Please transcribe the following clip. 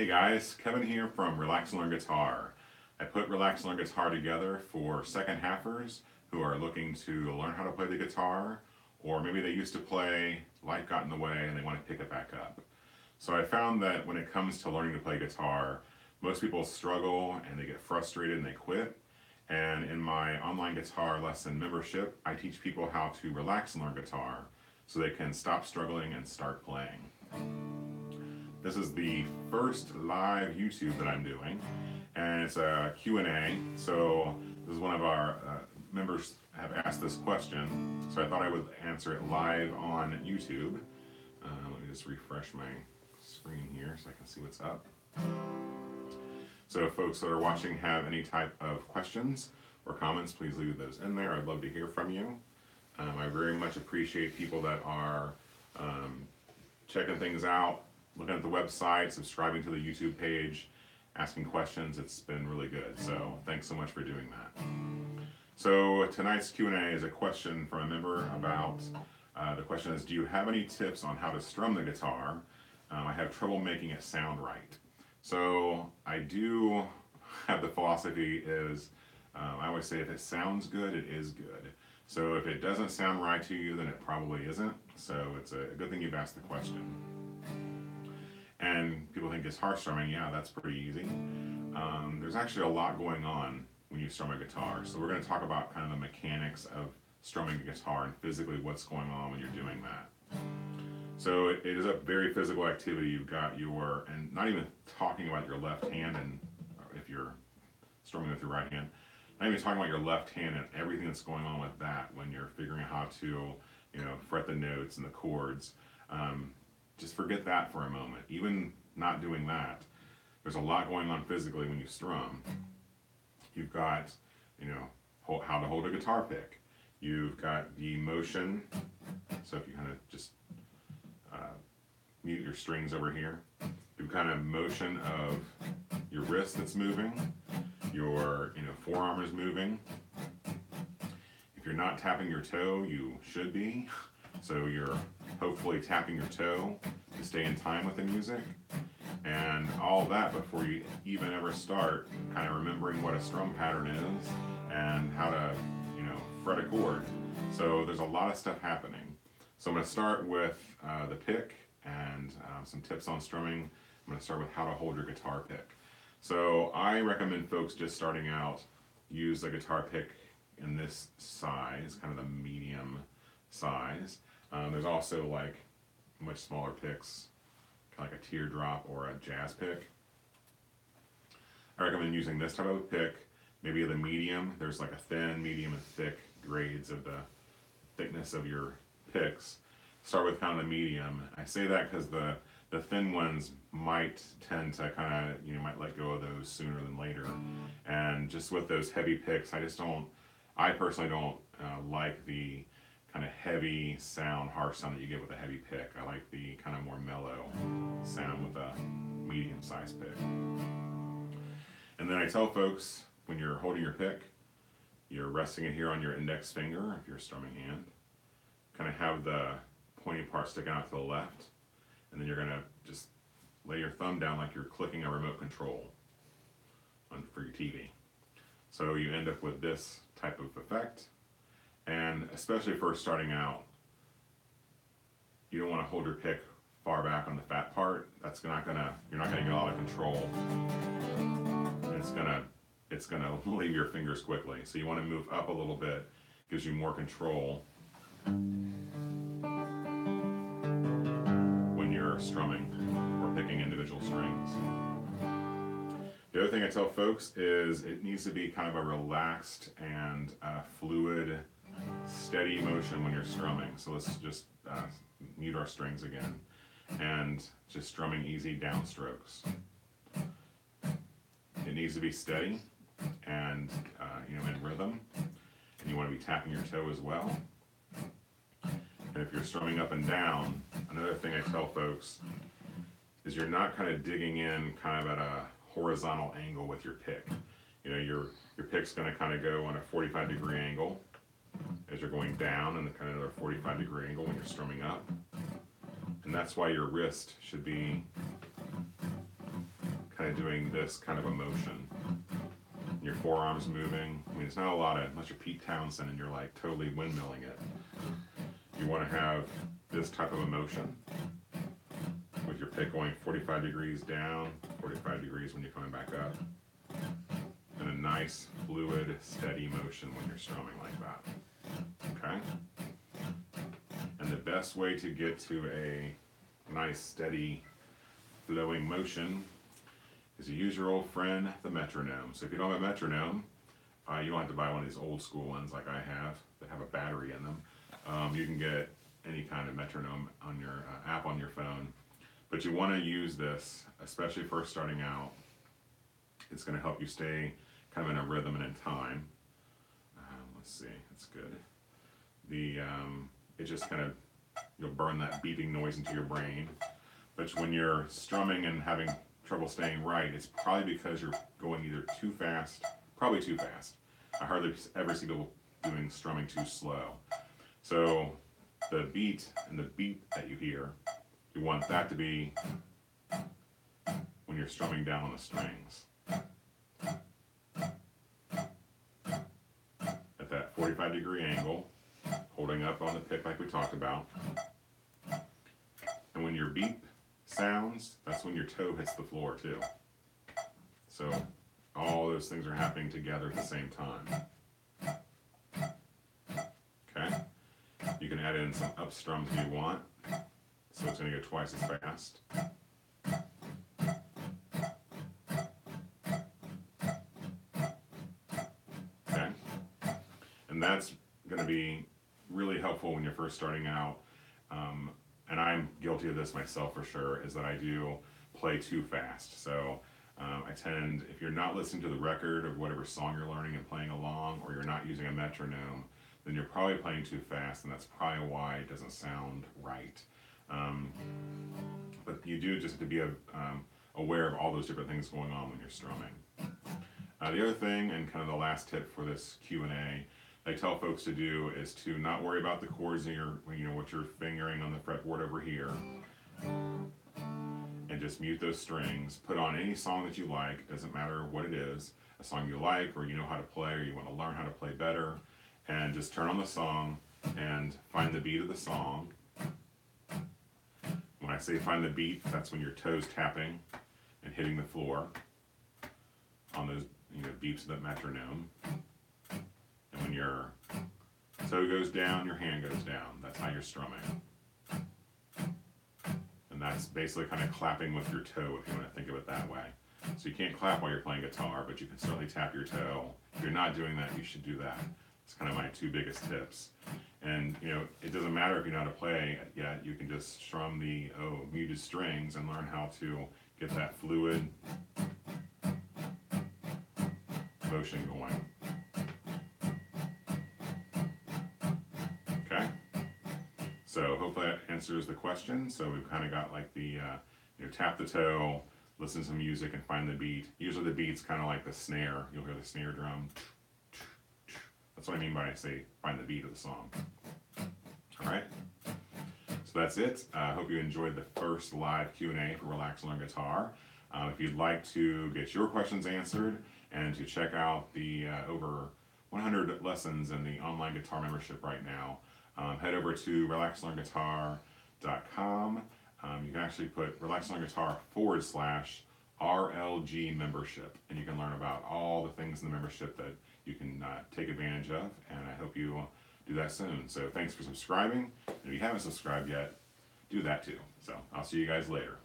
Hey guys, Kevin here from Relax and Learn Guitar. I put Relax and Learn Guitar together for second halfers who are looking to learn how to play the guitar, or maybe they used to play, life got in the way, and they want to pick it back up. So I found that when it comes to learning to play guitar, most people struggle and they get frustrated and they quit. And in my online guitar lesson membership, I teach people how to relax and learn guitar so they can stop struggling and start playing. This is the first live YouTube that I'm doing, and it's a Q&A. So this is one of our members have asked this question, so I thought I would answer it live on YouTube. Let me just refresh my screen here so I can see what's up. So if folks that are watching have any type of questions or comments, please leave those in there. I'd love to hear from you. I very much appreciate people that are checking things out, looking at the website, subscribing to the YouTube page, asking questions. It's been really good. So thanks so much for doing that. So tonight's Q&A is a question from a member about, the question is, do you have any tips on how to strum the guitar? I have trouble making it sound right. So I do have the philosophy is, I always say if it sounds good, it is good. So if it doesn't sound right to you, then it probably isn't. So it's a good thing you've asked the question. And people think guitar strumming, yeah, that's pretty easy. There's actually a lot going on when you strum a guitar. So we're going to talk about kind of the mechanics of strumming a guitar and physically what's going on when you're doing that. So it is a very physical activity. You've got your, and not even talking about your left hand, and if you're strumming with your right hand, not even talking about your left hand and everything that's going on with that when you're figuring out how to, fret the notes and the chords. Just forget that for a moment. Even not doing that, there's a lot going on physically when you strum. You've got, how to hold a guitar pick. You've got the motion. So if you kind of just mute your strings over here, you've kind of motion of your wrist that's moving, your forearm is moving. If you're not tapping your toe, you should be. So you're hopefully tapping your toe to stay in time with the music. And all that before you even ever start, kind of remembering what a strum pattern is and how to, fret a chord. So there's a lot of stuff happening. So I'm going to start with the pick and some tips on strumming. I'm going to start with how to hold your guitar pick. So I recommend folks just starting out use a guitar pick in this size, kind of the medium size. There's also like much smaller picks, kind of like a teardrop or a jazz pick. I recommend using this type of pick, maybe the medium. There's like a thin, medium, and thick grades of the thickness of your picks. Start with kind of the medium. I say that because the thin ones might tend to kind of, might let go of those sooner than later. And just with those heavy picks, I personally don't like the kind of heavy sound, harsh sound that you get with a heavy pick. I like the kind of more mellow sound with a medium-sized pick. And then I tell folks, when you're holding your pick, you're resting it here on your index finger, if you're a strumming hand. Kind of have the pointy part sticking out to the left, and then you're going to just lay your thumb down like you're clicking a remote control for your TV. So you end up with this type of effect. And especially for starting out, you don't want to hold your pick far back on the fat part. You're not gonna get out of control. And it's gonna leave your fingers quickly. So you want to move up a little bit, gives you more control when you're strumming or picking individual strings. The other thing I tell folks is it needs to be kind of a relaxed and fluid, steady motion when you're strumming. So let's just mute our strings again and just strumming easy downstrokes. It needs to be steady and in rhythm, and you want to be tapping your toe as well. And if you're strumming up and down, another thing I tell folks is you're not kind of digging in kind of at a horizontal angle with your pick. Your pick's going to kind of go on a 45-degree angle as you're going down, and kind of another 45-degree angle when you're strumming up. And that's why your wrist should be kind of doing this kind of a motion. Your forearms moving. I mean, it's not a lot of, unless you're Pete Townsend and you're like totally windmilling it. You want to have this type of a motion with your pick going 45 degrees down, 45 degrees when you're coming back up, and a nice fluid, steady motion when you're strumming like that. Okay? And the best way to get to a nice, steady, flowing motion is to use your old friend, the metronome. So if you don't have a metronome, you don't have to buy one of these old school ones like I have that have a battery in them. You can get any kind of metronome on your app on your phone. But you want to use this, especially first starting out. It's going to help you stay kind of in a rhythm and in time. Let's see, that's good. It just kind of, you'll burn that beeping noise into your brain. But when you're strumming and having trouble staying right, it's probably because you're going either too fast, probably too fast. I hardly ever see people doing strumming too slow. So the beat and the beat that you hear, you want that to be when you're strumming down on the strings. At that 45-degree angle, holding up on the pick like we talked about. And when your beep sounds, that's when your toe hits the floor too. So all those things are happening together at the same time. Okay? You can add in some up strums if you want, so it's going to go twice as fast. Okay? And that's going to be really helpful when you're first starting out. And I'm guilty of this myself for sure, is that I do play too fast. So I tend, if you're not listening to the record of whatever song you're learning and playing along, or you're not using a metronome, then you're probably playing too fast, and that's probably why it doesn't sound right. But you do just have to be aware of all those different things going on when you're strumming. The other thing, and kind of the last tip for this Q&A, I tell folks to do is to not worry about the chords in what you're fingering on the fretboard over here, and just mute those strings. Put on any song that you like, doesn't matter what it is, a song you like, or you know how to play, or you want to learn how to play better, and just turn on the song and find the beat of the song. When I say find the beat, that's when your toes tapping and hitting the floor on those beeps of that metronome. And when your toe goes down, your hand goes down. That's how you're strumming. And that's basically kind of clapping with your toe, if you want to think of it that way. So you can't clap while you're playing guitar, but you can certainly tap your toe. If you're not doing that, you should do that. It's kind of my two biggest tips. And it doesn't matter if you know how to play yet. You can just strum the muted strings and learn how to get that fluid motion going. Okay? So hopefully that answers the question. So we've kind of got like the tap the toe, listen to some music, and find the beat. Usually the beat's kind of like the snare. You'll hear the snare drum. That's what I mean by I say find the beat of the song. All right. So that's it. I hope you enjoyed the first live Q&A for Relax Learn Guitar. If you'd like to get your questions answered and to check out the over 100 lessons in the online guitar membership right now, head over to relaxlearnguitar.com. You can actually put relaxlearnguitar/RLG membership, and you can learn about all the things in the membership that you can take advantage of, and I hope you do that soon. So thanks for subscribing. If you haven't subscribed yet, do that too. So I'll see you guys later.